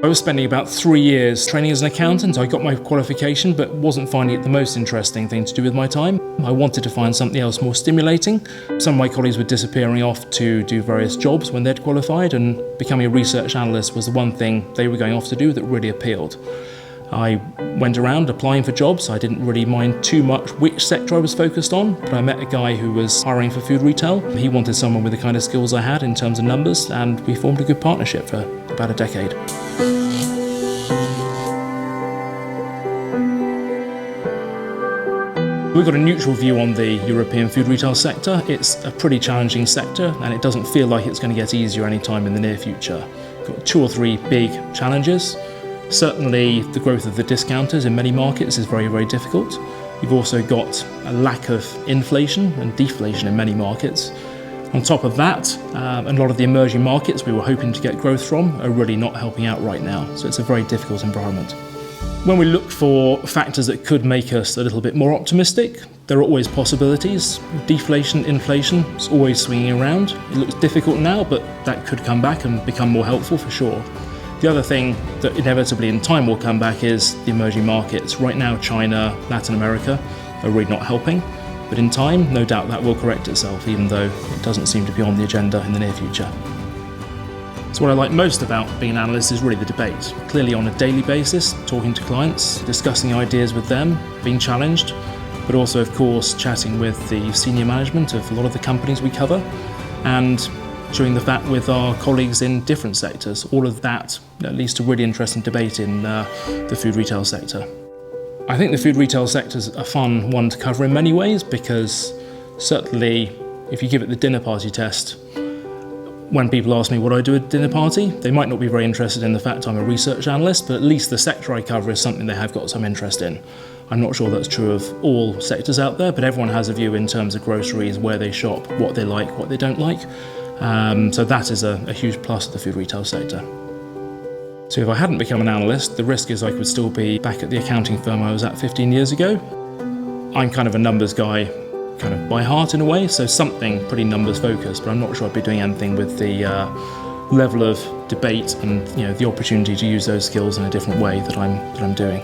I was spending about 3 years training as an accountant. I got my qualification, but wasn't finding it the most interesting thing to do with my time. I wanted to find something else more stimulating. Some of my colleagues were disappearing off to do various jobs when they'd qualified, and becoming a research analyst was the one thing they were going off to do that really appealed. I went around applying for jobs. I didn't really mind too much which sector I was focused on, but I met a guy who was hiring for food retail. He wanted someone with the kind of skills I had in terms of numbers, and we formed a good partnership for about a decade. We've got a neutral view on the European food retail sector. It's a pretty challenging sector, and it doesn't feel like it's going to get easier anytime in the near future. We've got 2 or 3 big challenges. Certainly, the growth of the discounters in many markets is very, very difficult. You've also got a lack of inflation and deflation in many markets. On top of that, a lot of the emerging markets we were hoping to get growth from are really not helping out right now, so it's a very difficult environment. When we look for factors that could make us a little bit more optimistic, there are always possibilities. Deflation, inflation, it's always swinging around. It looks difficult now, but that could come back and become more helpful for sure. The other thing that inevitably in time will come back is the emerging markets. Right now, China, Latin America are really not helping, but in time, no doubt that will correct itself, even though it doesn't seem to be on the agenda in the near future. So what I like most about being an analyst is really the debate. Clearly on a daily basis, talking to clients, discussing ideas with them, being challenged, but also of course chatting with the senior management of a lot of the companies we cover, and chewing the fat with our colleagues in different sectors. All of that leads to really interesting debate in the food retail sector. I think the food retail sector is a fun one to cover in many ways, because certainly if you give it the dinner party test, when people ask me what I do at a dinner party, they might not be very interested in the fact I'm a research analyst, but at least the sector I cover is something they have got some interest in. I'm not sure that's true of all sectors out there, but everyone has a view in terms of groceries, where they shop, what they like, what they don't like. So that is a huge plus of the food retail sector. So if I hadn't become an analyst, the risk is I could still be back at the accounting firm I was at 15 years ago. I'm kind of a numbers guy, kind of by heart in a way, so something pretty numbers focused, but I'm not sure I'd be doing anything with the level of debate and the opportunity to use those skills in a different way that I'm doing.